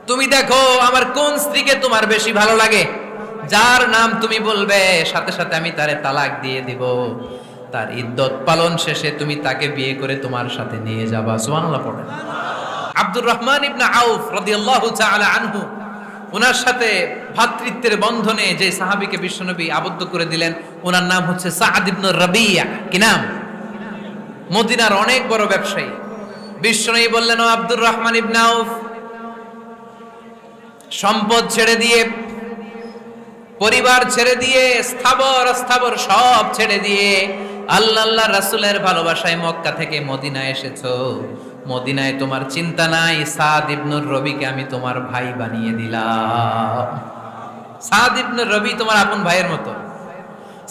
তুমি দেখো আমার কোন স্ত্রীকে তোমার বেশি ভালো লাগে, যার নাম তুমি বলবে সাথে সাথে আমি তারে তালাক দিয়ে দিব। তার ইদ্যত পালন শেষে তুমি তাকে বিয়ে করে তোমার সাথে নিয়ে যাবা। সুবহানাল্লাহ পড়েন। আব্দুর রহমান ইবনে আউফ রাদিয়াল্লাহু তাআলা আনহু, ওনার সাথে ভ্রাতৃত্বের বন্ধনে যে সাহাবীকে বিশ্বনবী আবদ্ধ করে দিলেন, ওনার নাম হচ্ছে সাআদ ইবনে রাবিয়া। কি নাম? মদিনার অনেক বড় ব্যবসায়ী। বিশ্বনবী বললেন, ও আব্দুর রহমান ইবনে আউফ, সম্পদ ছেড়ে দিয়ে, পরিবার ছেড়ে দিয়ে, স্থাবর অস্থাবর সব ছেড়ে দিয়ে আল্লাহ রাসূলের ভালোবাসায় মক্কা থেকে মদিনায় এসেছো। মদিনায় তোমার চিন্তা নাই, সাদ ইবনুর রবিকে আমি তোমার ভাই বানিয়ে দিলাম। সাদ ইবনুর রবি তোমার আপন ভাইয়ের মতো।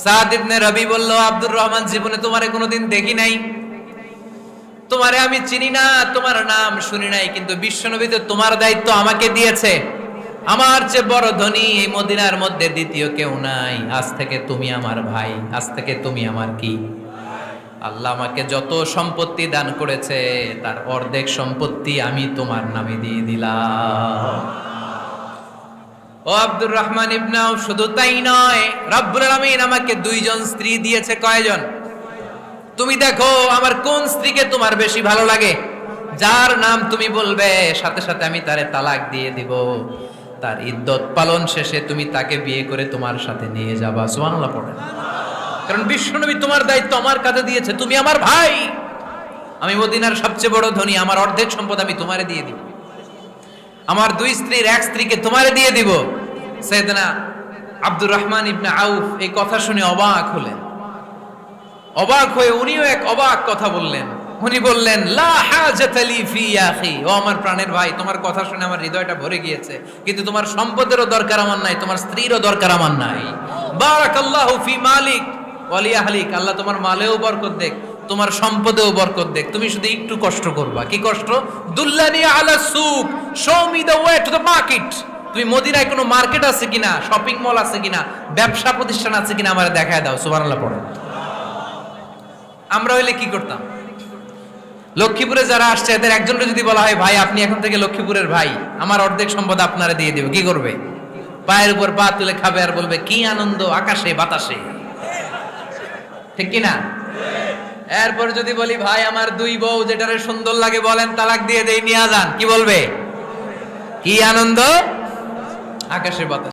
সাদ ইবনে রবি বলল, আব্দুর রহমান, জীবনে তোমারে কোনোদিন দেখি নাই, তোমারে আমি চিনি না, তোমার নাম শুনি নাই, কিন্তু বিশ্বনবী তো তোমার দায়িত্ব আমাকে দিয়েছে। আমার চেয়ে বড় ধনী এই মদিনার মধ্যে দ্বিতীয় কেউ নাই। আজ থেকে তুমি আমার ভাই, আজ থেকে তুমি আমার কি? আল্লাহ আমাকে যত সম্পত্তি দান করেছে তার অর্ধেক সম্পত্তি আমি তোমার নামে দিয়ে দিলাম। ও আব্দুর রহমান ইবনে আউফ, শুধু তাই নয়, রব্বুল আলামিন আমাকে দুইজন স্ত্রী দিয়েছে। কয়জন? তুমি দেখো আমার কোন স্ত্রীকে তোমার বেশি ভালো লাগে, যার নাম তুমি বলবে সাথে সাথে আমি তারে তালাক দিয়ে দিব। তার ইদ্যত পালন শেষে তুমি তাকে বিয়ে করে তোমার সাথে নিয়ে যাবা। সুবহানাল্লাহ পড়েন। কারণ বিশ্বনবী তোমার দায়িত্ব আমার কাছে দিয়েছে, তুমি আমার ভাই, আমি মদিনার সবচেয়ে বড় ধনী, আমার অর্ধেক সম্পদ আমি তোমারে দিয়ে দিব, আমার দুই স্ত্রীর এক স্ত্রীকে তোমারে দিয়ে দিব। সাইয়েদনা আব্দুর রহমান ইবনে আউফ এই কথা শুনে অবাক হলেন। অবাক হয়ে উনিও এক অবাক কথা বললেন। উনি বললেন, লা হাজাতা লি ফি ইয়া আখি, ও আমার প্রাণের ভাই, তোমার কথা শুনে আমার হৃদয়টা ভরে গিয়েছে, কিন্তু তোমার সম্পদেরও দরকার আমার নাই, তোমার স্ত্রীরও দরকার আমার নাই। বারাকাল্লাহু ফি মালিক ওয়া লি আহলিক, আল্লাহ তোমার মালেও বরকত দেখ, তোমার সম্পদেও বরকত দেখ। তুমি শুধু একটু কষ্ট করবা। কি কষ্ট? দুল্লানি আলা সুক, show me the way to the market. তুমি মদিনায় কোনো মার্কেট আছে কিনা, শপিং মল আছে কিনা, ব্যবসা প্রতিষ্ঠান আছে কিনা আমারে দেখায় দাও। সুবহানাল্লাহ পড়ো। আমরা হইলে কি করতাম? লক্ষ্মীপুরে যারা আসছে এদের একজনকে যদি বলা হয়, ভাই আপনি এখন থেকে লক্ষ্মীপুরের ভাই, আমার অর্ধেক সম্পদ আপনারা দিয়ে দেব, কি করবে? পায়ের উপর পা তুলে খাবে আর বলবে, কি আনন্দ আকাশে বাতাসে। ঠিক কিনা? এরপর যদি বলি, ভাই আমার দুই বউ, যেটারে সুন্দর লাগে বলেন তালাক দিয়ে দেই, নিয়ে যান, কি বলবে? কি আনন্দ আকাশে বাতাসে।